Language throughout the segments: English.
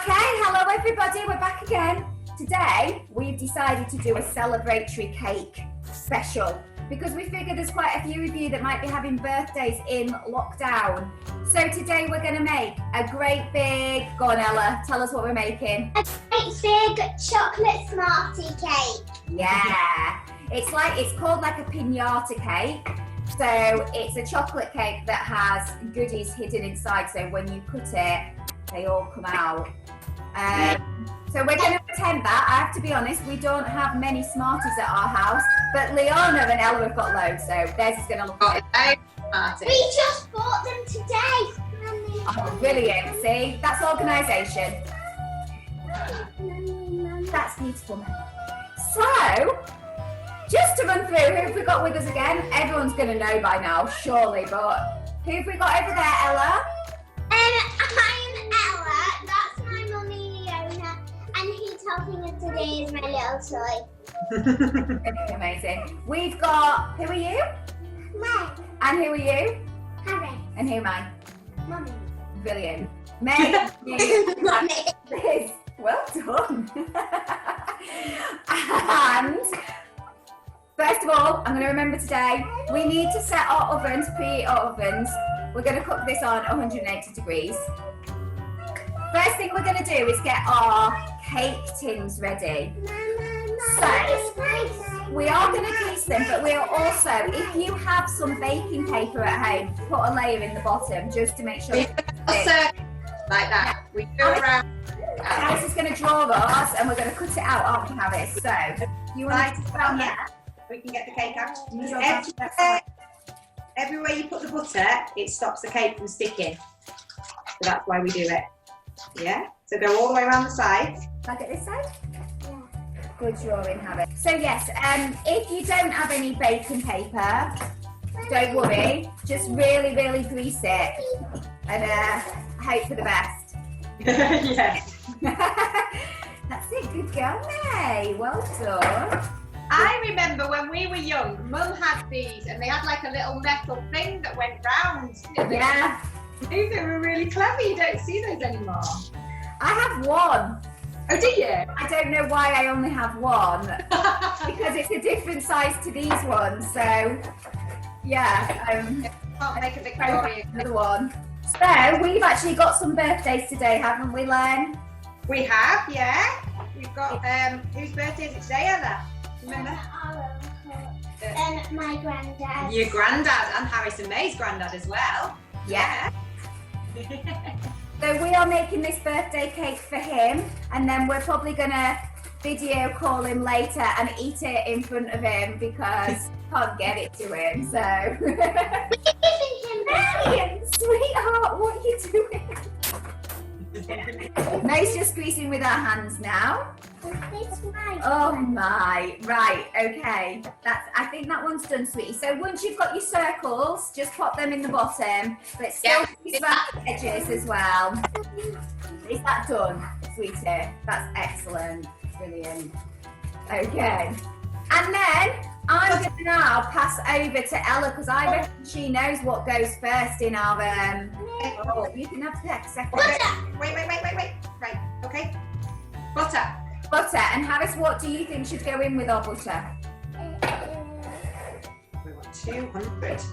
Okay, hello everybody, we're back again. Today, we've decided to do a celebratory cake special because we figured there's quite a few of you that might be having birthdays in lockdown. So today we're going to make a great big, go on Ella, tell us what we're making. A great big chocolate Smartie cake. Yeah, it's called like a piñata cake. So it's a chocolate cake that has goodies hidden inside, so when you cut it, they all come out. So we're going to pretend that. I have to be honest, we don't have many Smarties at our house, but Leona and Ella have got loads, so theirs is going to look like We just bought them today. Oh, brilliant. See, that's organisation. That's beautiful. So, just to run through, who have we got with us again? Everyone's going to know by now, surely, but who have we got over there, Ella? I'm Ella, that's my mummy Leona, and he's helping us today is my little toy. Amazing. We've got, who are you? Meg. And who are you? Harry. And who am I? Mummy. Brilliant. Meg, you, Mummy. Liz. Well done. And first of all, I'm going to remember today, we need to set our ovens, preheat our ovens. We're going to cook this on 180 degrees. First thing we're going to do is get our cake tins ready. So, we are going to grease them, but we'll also, if you have some baking paper at home, put a layer in the bottom just to make sure. Like that. We go around. Alice is going to draw us and we're going to cut it out, aren't we, Harris? So, you want to start here? We can get the cake out. Everywhere, Everywhere you put the butter, it stops the cake from sticking. So that's why we do it. Yeah? So go all the way around the sides. back at this side? Yeah. Good drawing, Harris. So yes, if you don't have any baking paper, don't worry. Just really, really grease it and hope for the best. Yeah. That's it, good girl, May. Well done. I remember when we were young, Mum had these and they had like a little metal thing that went round. Yeah. They were really clever. You don't see those anymore. I have one. Oh, do you? I don't know why I only have one. Because it's a different size to these ones. So, yeah. Can't make a Victoria. Another one. So, we've actually got some birthdays today, haven't we, Len? We have, yeah. We've got, whose birthday is it today, Ella? Remember? And my granddad. Your granddad and Harrison May's granddad as well. Yeah. So we are making this birthday cake for him, and then we're probably gonna video call him later and eat it in front of him because can't get it to him. So, Marion, sweetheart, what are you doing? May's just greasing with our hands now. Oh my, right, okay. I think that one's done, sweetie. So once you've got your circles, just pop them in the bottom, but still grease around the edges as well. Is that done, sweetie? That's excellent, brilliant. Okay, and then I'm going to now pass over to Ella because I reckon she knows what goes first in our. Oh, you can have the second. Wait. Right, okay. Butter. Butter. And Harris, what do you think should go in with our butter? We want 200. So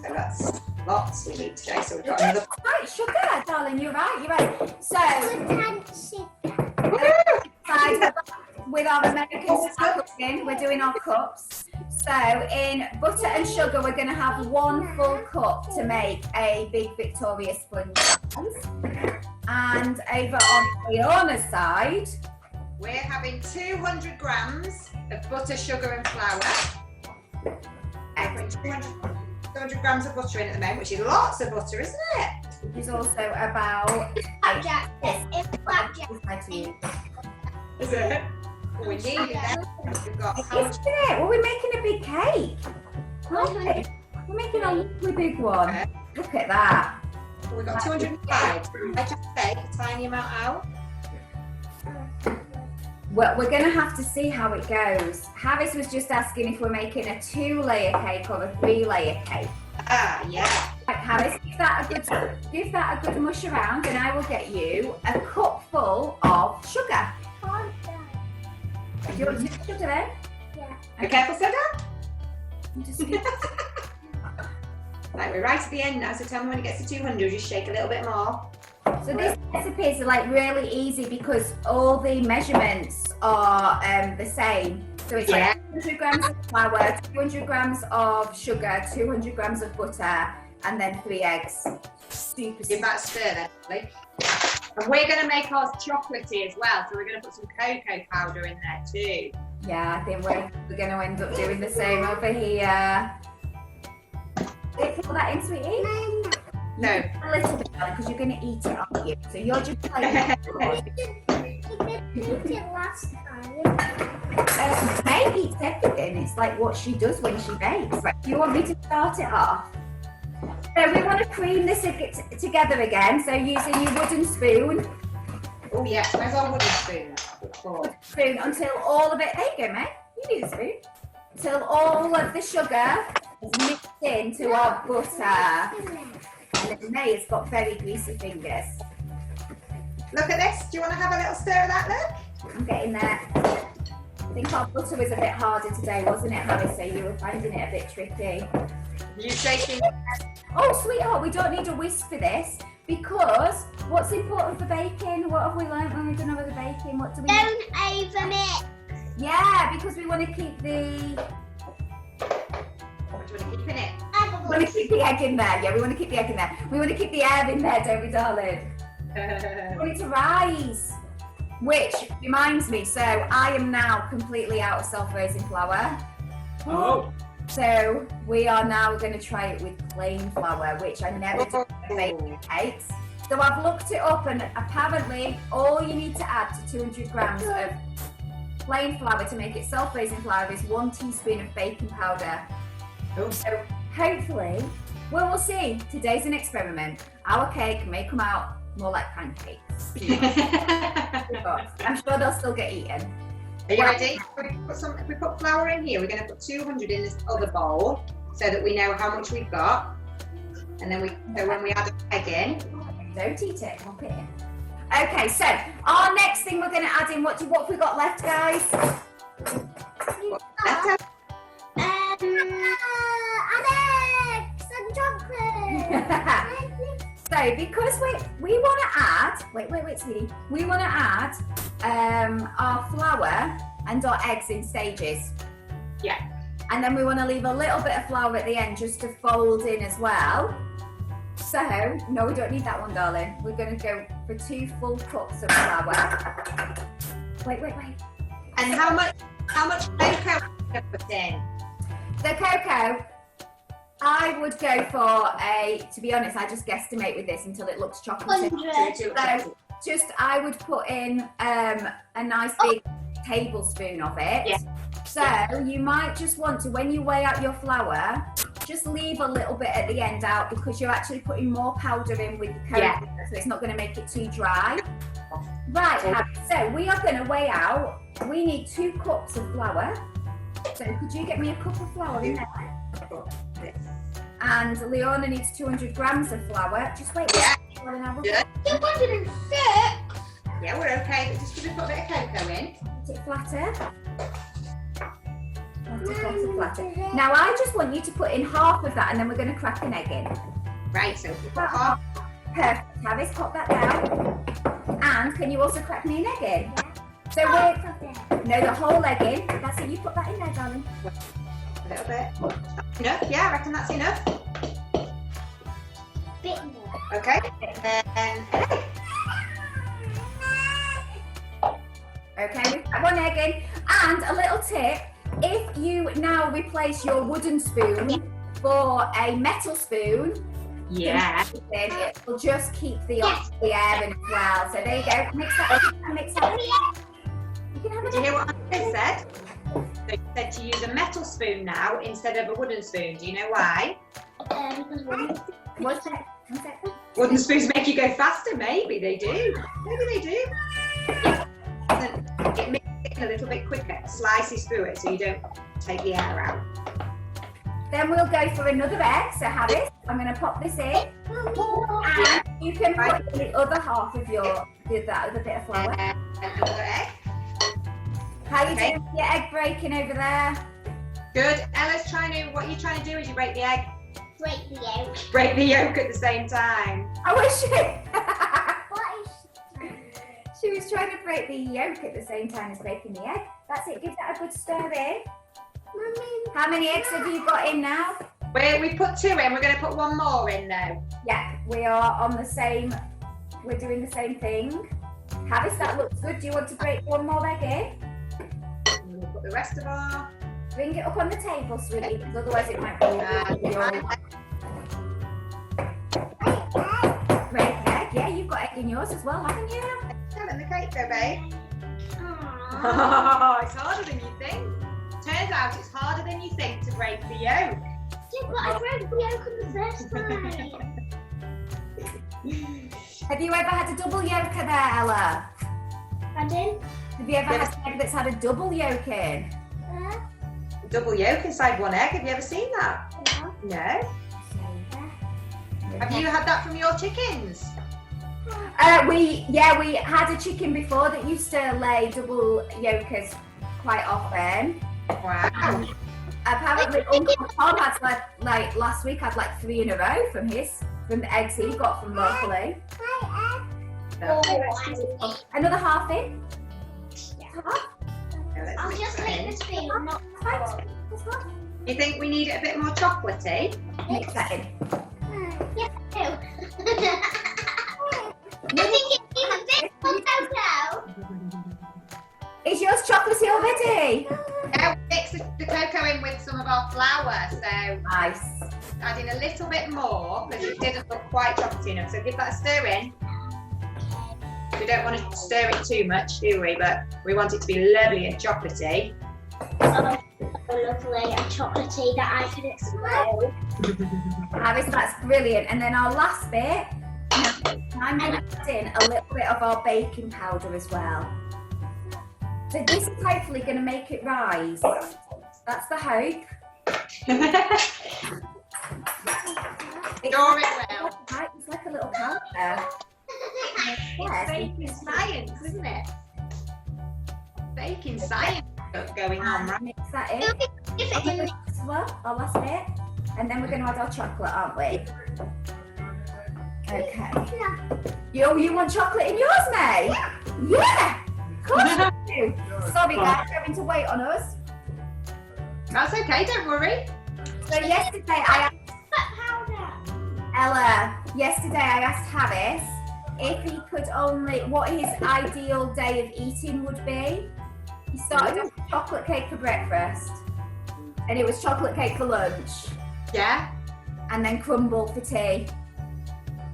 that's lots we need today. So we've got another. Right, sugar, darling, you're right. So, with our American style cooking, we're doing our cups. So in butter and sugar, we're going to have 1 full cup to make a big Victoria sponge. And over on Leona's side, we're having 200 grams of butter, sugar and flour. I'm putting 200 grams of butter in at the moment, which is lots of butter, isn't it? which is also about... Is it? We need it. We've got how much? Isn't it? Well, we're making a big cake. Aren't we? We're making a lovely big one. Okay. Look at that. We've got 205. I just take a tiny amount out. Well, we're going to have to see how it goes. Harris was just asking if we're making a 2-layer cake or a 3-layer cake. Ah, yeah. Like Alice, give that a good mush around, and I will get you a cup full of sugar. Do you want some sugar then? Yeah. Be careful, Sugar. Just Right, we're right at the end now, so tell me when it gets to 200, just shake a little bit more. So these recipes are like really easy because all the measurements are the same. So it's like 200 grams of flour, 200 grams of sugar, 200 grams of butter, and then 3 eggs. Super Give that a stir then, Lee. And we're going to make ours chocolatey as well, so we're going to put some cocoa powder in there too. Yeah, I think we're going to end up doing the same over here. Did you put that in, sweetie? No. A little bit, because you're going to eat it, aren't you? So you're just playing. Eat it last time. May eats everything. It's like what she does when she bakes. Right, do you want me to start it off? So we want to cream this together again. So using your wooden spoon. Oh yes, where's our wooden spoon? Wooden spoon until all of it. There you go, May. You need a spoon. Until all of the sugar is mixed into our butter. And May has got very greasy fingers. Look at this. Do you want to have a little stir of that, look? I'm getting there. I think our butter was a bit harder today, wasn't it, Harry? So you were finding it a bit tricky. You shaking? Oh, sweetheart, we don't need a whisk for this because what's important for baking? What have we learned when we've done over the baking? What do we? Don't overmix. Yeah, because we want to keep the. What do you want to keep in it? We want to keep the egg in there. Yeah, we want to keep the egg in there. We want to keep the air in there, don't we, darling? We want it to rise. Which reminds me, so I am now completely out of self-raising flour. Oh. So we are now going to try it with plain flour, which I never do with baking cakes. So I've looked it up, and apparently all you need to add to 200 grams of plain flour to make it self-raising flour is 1 teaspoon of baking powder. Oh. So hopefully, well, we'll see. Today's an experiment. Our cake may come out more like pancakes. I'm sure they'll still get eaten. Are you ready? If we put flour in here, we're going to put 200 in this other bowl so that we know how much we've got. And then when we add an egg in. Don't eat it, pop it in. Okay, so our next thing we're going to add in, what have we got left, guys? Alex, some chocolate. So because we want to add, wait, sweetie. We want to add our flour and our eggs in stages. Yeah. And then we want to leave a little bit of flour at the end just to fold in as well. So, no, we don't need that one, darling. We're going to go for 2 full cups of flour. Wait. And how much cocoa can you put in? The cocoa, I would go for to be honest, I just guesstimate with this until it looks chocolatey. 100. So I would put in a nice big tablespoon of it. Yeah. So you might just want to, when you weigh out your flour, just leave a little bit at the end out because you're actually putting more powder in with the cocoa, so it's not going to make it too dry. Right, so we are going to weigh out, we need 2 cups of flour. So could you get me a cup of flour in there? And Leona needs 200 grams of flour. Just wait. Yeah. 206. Yeah, we're okay, but just give me a bit of cocoa in. Is it flatter? Flatter. Now I just want you to put in half of that and then we're going to crack an egg in. Right, so we put half. Perfect. Travis, pop that down. And can you also crack me an egg in? So no, the whole egg in. That's it. You put that in there, darling. A little bit. That's enough? Yeah, I reckon that's enough. Bit more. Okay. And Okay, we've got 1 egg in. And a little tip, if you now replace your wooden spoon for a metal spoon, it will just keep the air in as well. So there you go. Mix that up. You can have did you hear what I said? They said to use a metal spoon now instead of a wooden spoon. Do you know why? What's that? Wooden spoons make you go faster. Maybe they do. It makes it a little bit quicker. Slices through it so you don't take the air out. Then we'll go for another egg. So have it. I'm going to pop this in. And you can put in the other half of that other bit of flour. Another egg. How you doing with your egg breaking over there? Good. Ella's what you're trying to do is you break the egg. Break the yolk. Break the yolk at the same time. I wish What is she was trying to break the yolk at the same time as breaking the egg. That's it. Give that a good stir in. Mummy? How many eggs have you got in now? We put 2 in. We're going to put 1 more in now. Yeah, we are on the same. We're doing the same thing. Harris, that looks good. Do you want to break 1 more egg in? We'll put the rest of our. Bring it up on the table, sweetie, because otherwise it might be Great egg. Yeah, you've got egg in yours as well, haven't you? And the cake though, babe. Aww. Oh, it's harder than you think. Turns out it's harder than you think to break the yolk. Yeah, but I broke the yolk on the first time. Have you ever had a double yolker there, Ella? Pardon? Have you ever had an egg that's had a double yolk in? Double yolk inside 1 egg. Have you ever seen that? No. No. Have you had that from your chickens? We had a chicken before that used to lay double yolkers quite often. Wow. Apparently, Uncle Tom had like last week had like 3 in a row from the eggs he got from locally. Another half in. I'll just make the spoon, not You think we need it a bit more chocolatey? Mix that in. Yeah, no. I think it's even bit more cocoa. Is yours chocolatey already? Yeah, we mix the cocoa in with some of our flour, so Nice. adding a little bit more because it didn't look quite chocolatey enough. So give that a stir in. We don't want to stir it too much, do we? But we want it to be lovely and chocolatey. Oh, lovely and chocolatey that I can explode. Harris, that's brilliant. And then our last bit, I'm going to put in a little bit of our baking powder as well. So this is hopefully going to make it rise. That's the hope. Sure it will. It's like a little powder. It's baking science, isn't it? Baking science going on, right? Mix that in. If it in As well, our last bit. And then we're going to add our chocolate, aren't we? Okay. You want chocolate in yours, May? Yeah! Of course you do. Sorry guys, you're having to wait on us. That's okay, don't worry. So yesterday I asked Harris if he could what his ideal day of eating would be. He started off with chocolate cake for breakfast, and it was chocolate cake for lunch, Yeah. and then crumble for tea.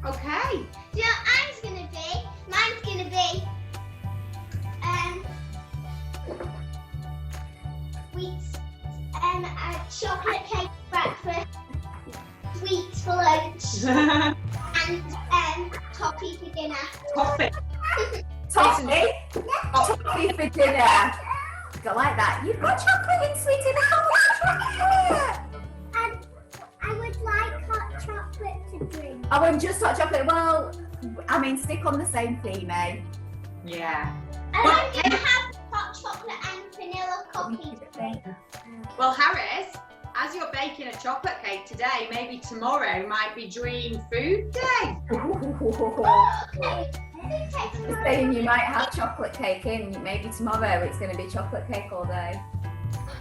Okay. Do you know what mine's gonna be? Mine's gonna be a chocolate cake for breakfast, sweets for lunch, and toffee for dinner. Coffee. Toffee? Toffee for dinner. Go like that. You've got chocolate in, sweetie. How much chocolate? And I would like hot chocolate to drink. Oh, and just hot chocolate. Well, I mean, stick on the same theme, eh? Yeah. And I'm gonna have hot chocolate and vanilla coffee. Well, Harris, as you're baking a chocolate cake today, maybe tomorrow might be Dream Food Day. Okay. You're saying you might have chocolate cake in. Maybe tomorrow it's going to be chocolate cake all day.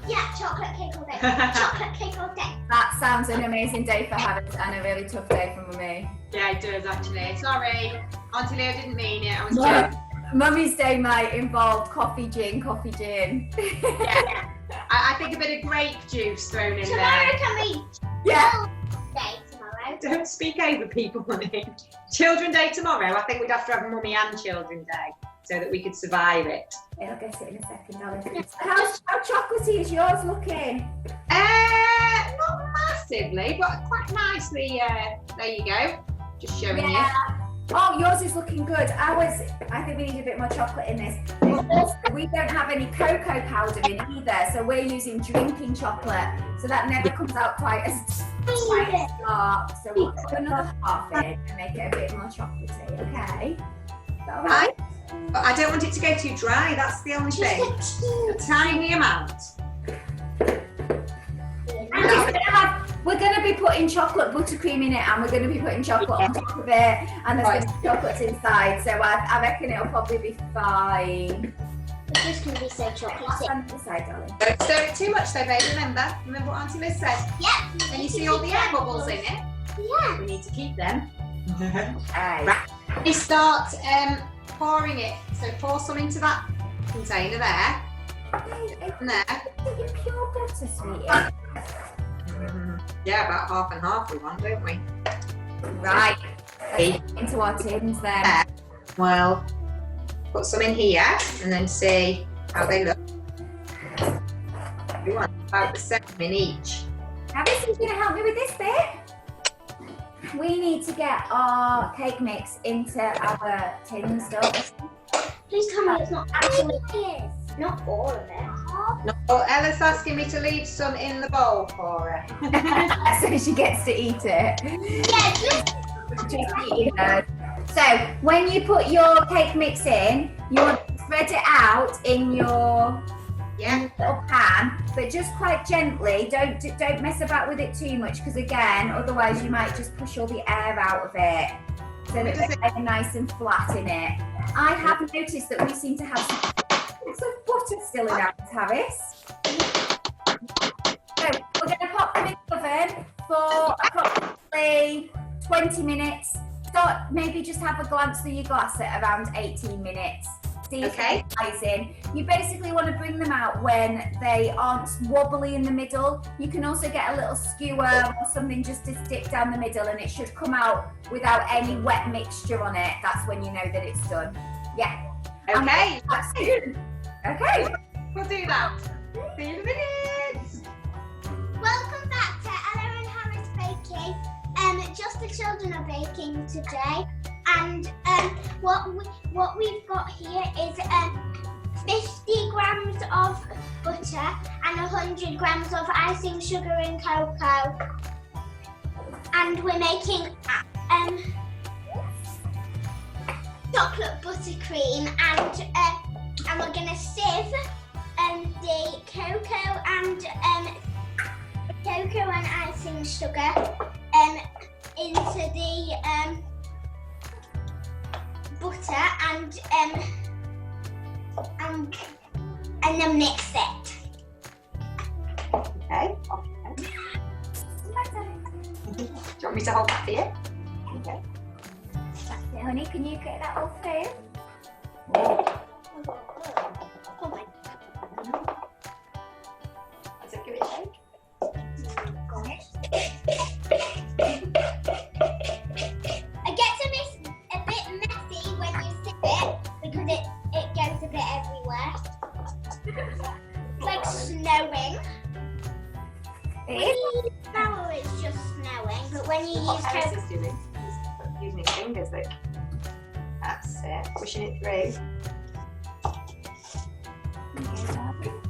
Yeah, chocolate cake all day. Chocolate cake all day. That sounds an amazing day for Harris and a really tough day for Mummy. Yeah, it does actually. Sorry, Auntie Leo didn't mean it. I was joking. Mummy's day might involve coffee gin. Yeah. I think a bit of grape juice thrown in Tomorrow there. can be Yeah. day tomorrow. Don't speak over people, honey. Children Day tomorrow. I think we'd have to have Mummy and Children Day so that we could survive it. I'll get it in a second, darling. How chocolatey is yours looking? Not massively, but quite nicely. There you go. Just showing you. Oh, yours is looking good. I think we need a bit more chocolate in this. Also, we don't have any cocoa powder in either, so we're using drinking chocolate. So that never comes out quite as dark. So we'll put another half in and make it a bit more chocolatey, okay? Is that all right? But I don't want it to go too dry, that's the only thing. A tiny amount. We're going to be putting chocolate buttercream in it, and we're going to be putting chocolate on top of it, and there's going to be chocolates inside, so I reckon it'll probably be fine. It's just going to be so chocolatey. Stand to the side, darling. Don't stir it too much though, babe, remember? Remember what Auntie Liz said? Yeah. And you see all the air bubbles in it? Yeah. We need to keep them. Right. You start pouring it, so pour some into that container there. And there. Pure butter, sweetie. Yeah, about half and half we want, don't we? Right. Let's put it into our tins then. Well, put some in here and then see how they look. We want about the same in each. Now this is going to help me with this bit. We need to get our cake mix into our tins, don't we? Please tell me it's not actually not all of it. No, Ella's asking me to leave some in the bowl for her. So she gets to eat it. Yeah, Just eat it. So when you put your cake mix in, you want to spread it out in your little pan, but just quite gently. Don't mess about with it too much, because again, otherwise you might just push all the air out of it. So that it's nice and flat in it. I have noticed that we seem to have some butter still in ours, Harris. So we're going to pop them in the oven for approximately 20 minutes. Start, maybe just have a glance through your glass at around 18 minutes. See if they're rising. You basically want to bring them out when they aren't wobbly in the middle. You can also get a little skewer or something just to stick down the middle, and it should come out without any wet mixture on it. That's when you know that it's done. Yeah. Okay. Okay. We'll do that. See you in a minute. welcome back to Ella and Harris Baking. Just the children are baking today, and what we've got here is 50 grams of butter and 100 grams of icing sugar and cocoa, and we're making chocolate buttercream, and we're gonna sieve the cocoa and icing sugar into the butter and then mix it. Okay. Do you want me to hold that for you? Okay. That's it, honey. Can you get that all through? Let's give it a shake. It gets a bit messy when you sip it because it goes a bit everywhere. It's like snowing. When you use flour, it's just snowing, but when you use What cocoa, Alice is doing, he's using his fingers, look. That's it, pushing it through.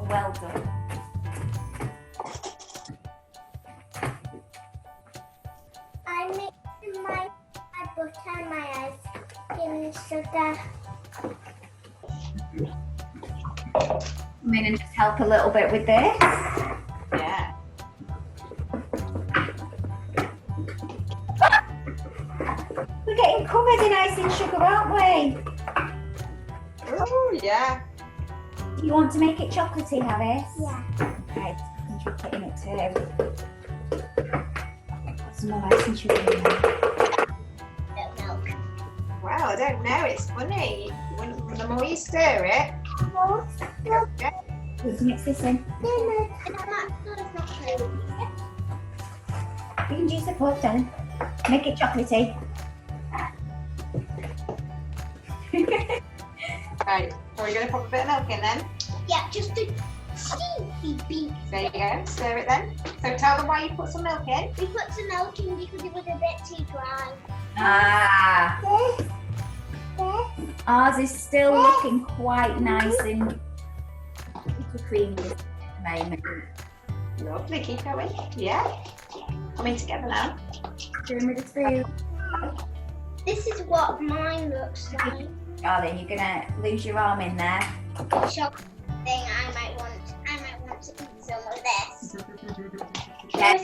Well done. I'm mixing my butter and my ice cream sugar. Come in and just help a little bit with this. Yeah. We're getting covered in icing sugar, aren't we? Oh, yeah. Do you want to make it chocolatey, Harris? Yeah. Right, I'm just putting it too. Put some more icing sugar in there. Milk. Well, I don't know, it's funny. The more you stir it, Let's mix this in. You can juice it up, darling. Make it chocolatey. Right, so we're going to put a bit of milk in then. Yeah, just a teeny bit. There you go, stir it then. So tell them why you put some milk in. We put some milk in because it was a bit too dry. Ah. Okay. Ours is still looking quite nice and creamy at the moment. Lovely, keep going. Yeah. Coming together now. Doing with the spoon. This is what mine looks like. Darling, you're gonna lose your arm in there. Chocolate thing. I might want to eat some of this. Yes.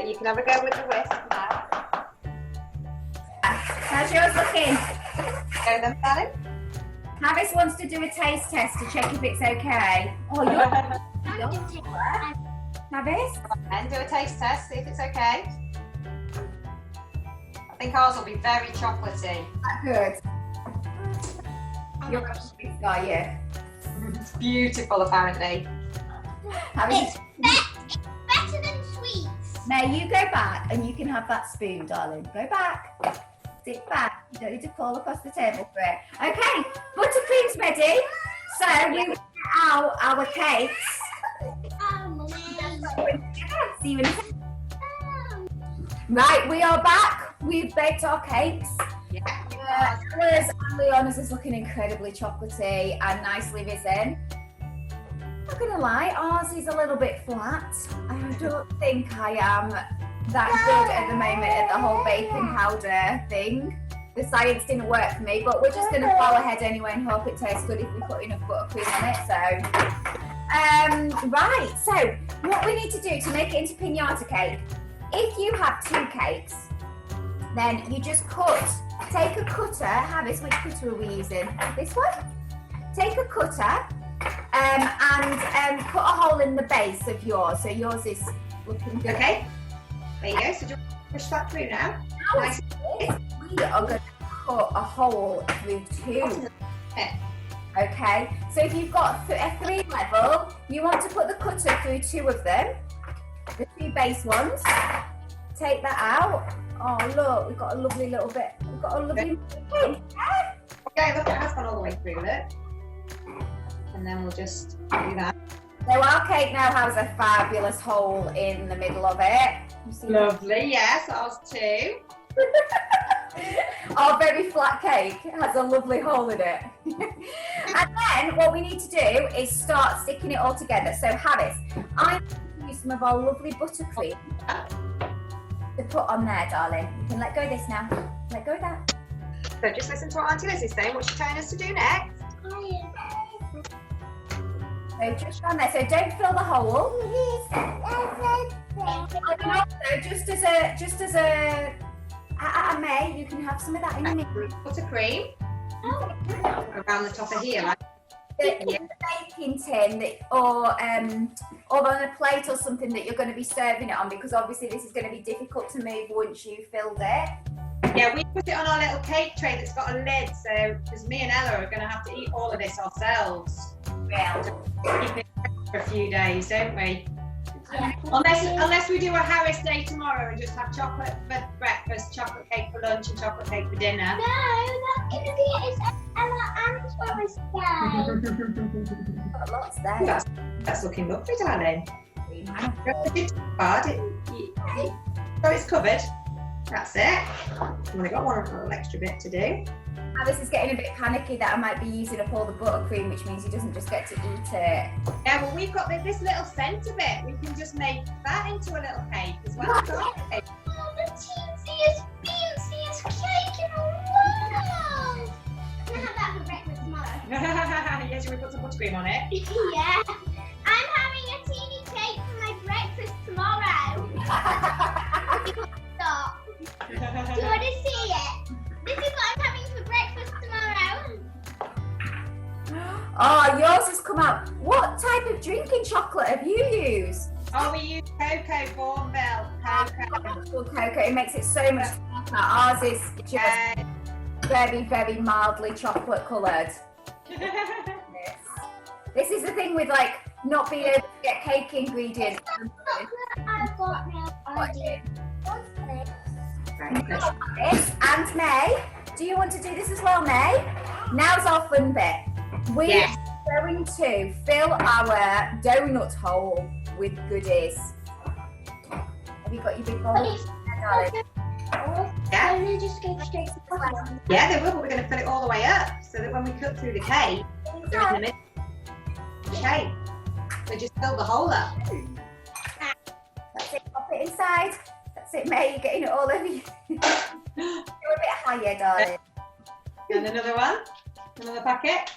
You can have a go with the whisk now. How's yours looking? Go then, darling. Harris wants to do a taste test to check if it's okay. Oh, you're Harris? And do a taste test, see if it's okay. I think ours will be very chocolatey. Good. You're are you? It's beautiful, apparently. Harris, It's better than sweets. May, you go back and you can have that spoon, darling. Go back. Sit back. You don't need to crawl across the table for it. Okay, buttercream's ready. So we will get out our cakes. See you in a second. Right, we are back. We've baked our cakes. Yeah. Liz and Leona's is looking incredibly chocolatey and nicely risen. Not gonna lie, ours is a little bit flat. I don't think I am that good at the moment at the whole baking powder thing. The science didn't work for me, but we're just gonna plow ahead anyway and hope it tastes good if we put enough buttercream on it. So, right. So, what we need to do to make it into pinata cake? If you have 2 cakes, then you just take a cutter. Harris, which cutter are we using? This one? Take a cutter and put a hole in the base of yours. So yours is looking good. Okay. There you go. So do you want to push that through now? Now we are going to cut a hole through 2. Okay. So if you've got a 3 level, you want to put the cutter through 2 of them. The 2 base ones. Take that out. Oh look, we've got a lovely little bit. We've got a lovely little bit. Okay, look, it has gone all the way through, look. And then we'll just do that. So our cake now has a fabulous hole in the middle of it. You see Lovely, yes, that was 2. Our very flat cake has a lovely hole in it. And then what we need to do is start sticking it all together. So Harris, I'm going to use some of our lovely buttercream to put on there, darling. You can let go of this now. Let go of that. So just listen to what Auntie Liz is saying, what she's telling us to do next. So just on there. So don't fill the hole. And also, just as a May, you can have some of that in the middle. Buttercream around the top of here, like. In the baking tin or on a plate or something that you're going to be serving it on, because obviously this is going to be difficult to move once you filled it. Yeah, we put it on our little cake tray that's got a lid, so because me and Ella are going to have to eat all of this ourselves. Well, Keep it for a few days, don't we? Yeah. Unless we do a Harris day tomorrow and just have chocolate for breakfast, chocolate cake for lunch and chocolate cake for dinner. No, that's going to be it's Ella and Thomas Day. got lots there. That's looking lovely, darling. So it's covered. That's it. I've only got one little extra bit to do. Alice is getting a bit panicky that I might be using up all the buttercream, which means he doesn't just get to eat it. Yeah, well, we've got this little centre bit. We can just make that into a little cake as well. Oh, the teeniest, fanciest cake in the world! I'm going to have that for breakfast tomorrow. Yeah, should we put some buttercream on it? Yeah. I'm having a teeny cake for my breakfast tomorrow. Stop. Do you want to see it? This is what I'm having for breakfast tomorrow. Oh, yours has come out. What type of drinking chocolate have you used? Oh, we use cocoa Bourneville. Cocoa. It makes it so much better. Ours is just very, very mildly chocolate coloured. This is the thing with like not being able to get cake ingredients. I've got now idea. What's this? This and May, do you want to do this as well, May? Now's our fun bit. We are going to fill our donut hole with goodies. Have you got your big bowl? Yeah. don't they just go straight to the bottom? Yeah, they will, but we're going to fill it all the way up so that when we cut through the cake, they're in the middle of the cake. So just fill the hole up. That's it, pop it inside. That's it, May, you're getting it all over you. Go a bit higher, darling. And another one. Another packet.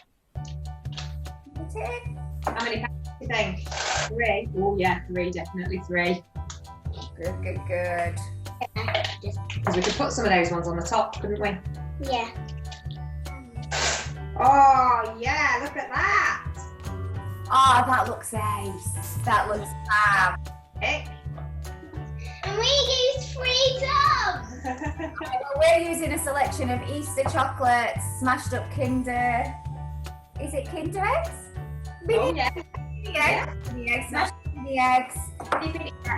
Put it in. How many packets do you think? 3. Oh yeah, 3, definitely 3. Good, good, good. Because we could put some of those ones on the top, couldn't we? Yeah. Oh yeah, look at that. Oh, that looks ace. That looks fab. Heck. And we use 3 tubs. Well, we're using a selection of Easter chocolates, smashed up Kinder. Is it Kinder eggs? Oh yeah. Mini eggs. Mini eggs. Smashed up mini eggs.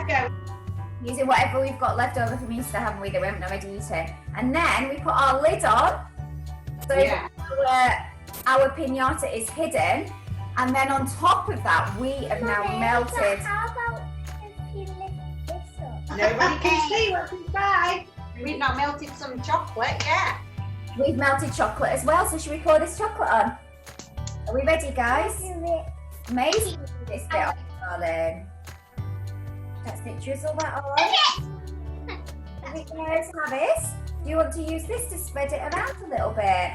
Go. Using whatever we've got left over from Easter, haven't we, that we haven't already eaten. And then we put our lid on, so Yeah. our piñata is hidden. And then on top of that, we have now melted. How about if you lift this up? Nobody can see what's inside. We've now melted some chocolate, yeah. We've melted chocolate as well, so should we pour this chocolate on? Are we ready, guys? Amazing. This bit on, darling. That's it, drizzle that on. There we go, Travis. Do you want to use this to spread it around a little bit?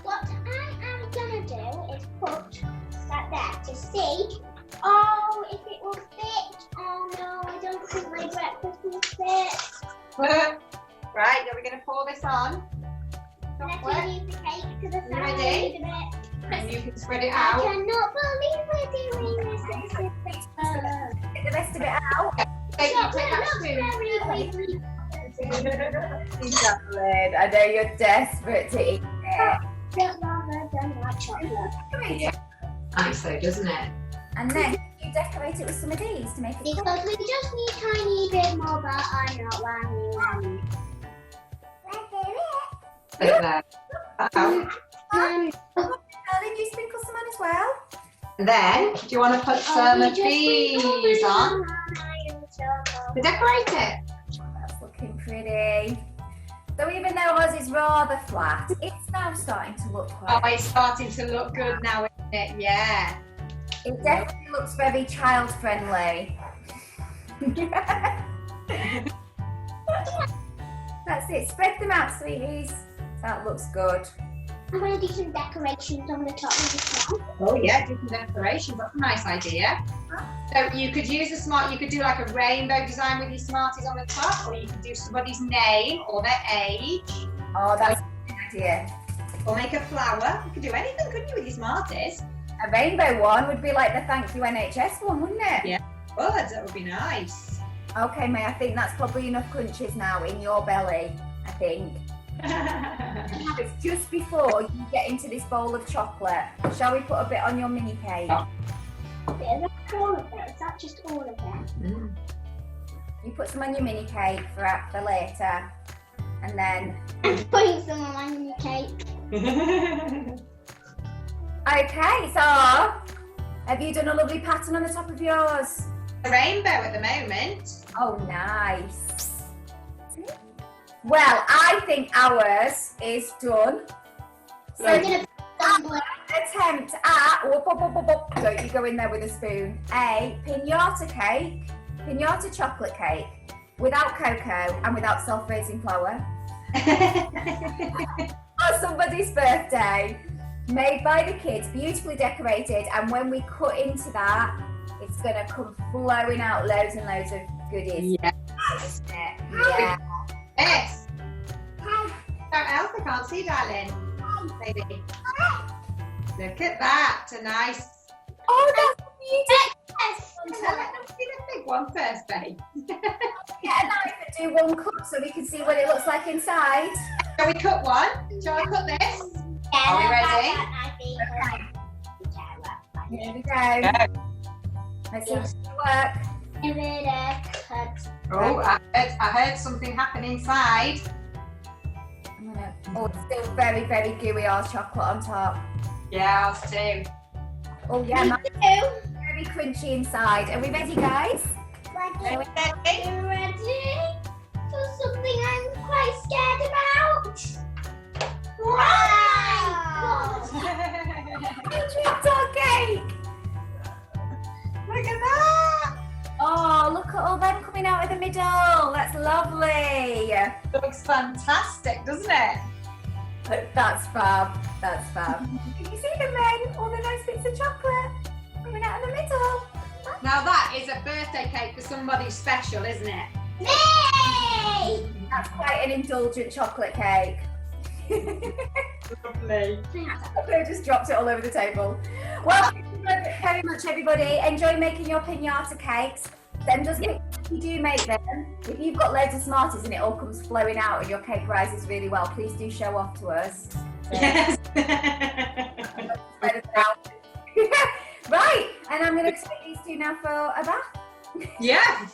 What I am gonna do is put that there to see. Oh, if it will fit. Oh no, I don't think my breakfast will fit. Right, are we going to pour this on? Let's Chocolate. use the cake to the You side ready? a bit. And you can spread it I out. cannot believe we're doing this. This is Get the rest of it out. Take chocolate that looks spoon. very Darling, I know you're desperate to eat it. don't like chocolate. Nice though, doesn't it? And then you decorate it with some of these to make it cool. Because we just need a tiny bit more, but I'm not lying. Look there. Uh-oh. Darling, you sprinkle some on as well. And then, do you want to put some of these on to decorate it? That's looking pretty. So even though ours is rather flat, it's now starting to look Oh, quite. it's starting to look good now, isn't it? Yeah. It definitely looks very child friendly. That's it. Spread them out, sweeties. That looks good. I'm going to do some decorations on the top of this one. Oh yeah, do some decorations. That's a nice idea. So you could use a you could do like a rainbow design with your Smarties on the top, or you could do somebody's name or their age, Oh, that's a good idea. or make a flower. You could do anything, couldn't you, with your Smarties? A rainbow one would be like the thank you NHS one, wouldn't it? Yeah. Good, that would be nice. Okay, May, I think that's probably enough crunches now in your belly, I think. It's just before you get into this bowl of chocolate. Shall we put a bit on your mini cake? Oh. Is that all of it? Is that just all of it? You put some on your mini cake for later. And then, I'm putting some on my mini cake. okay, so have you done a lovely pattern on the top of yours? A rainbow at the moment. Oh, nice. Well, I think ours is done. So I'm going to put attempt at, don't you go in there with a spoon, a piñata cake, piñata chocolate cake, without cocoa and without self-raising flour, on somebody's birthday, made by the kids, beautifully decorated, and when we cut into that, it's going to come flowing out loads and loads of goodies. Yeah. Isn't it? Yeah. Yes. What else I can't see, darling? Maybe. Look at that, a nice. Oh, that's beautiful. Let them see the big one first, babe. Get a knife and do one cut so we can see what it looks like inside. Shall we cut one? Shall I cut this? Are we ready? Here we go. Let's see if it work. Give it a cut. Oh, I heard something happen inside. Oh, it's still very, very gooey, our chocolate on top. Yeah, ours too. Oh yeah, Me mine's too. very crunchy inside. Are we ready, guys? Are we ready? You ready for something I'm lovely. Looks fantastic, doesn't it? That's fab. That's fab. Can you see them then? All the nice bits of chocolate coming out in the middle. Now that is a birthday cake for somebody special, isn't it? Me! That's quite an indulgent chocolate cake. Lovely. I just dropped it all over the table. Well, thank you very much, everybody. Enjoy making your pinata cakes. Send us pictures if you do make them. If you've got loads of Smarties and it all comes flowing out and your cake rises really well, please do show off to us. Yes. Right, and I'm going to take these two now for a bath. Yeah.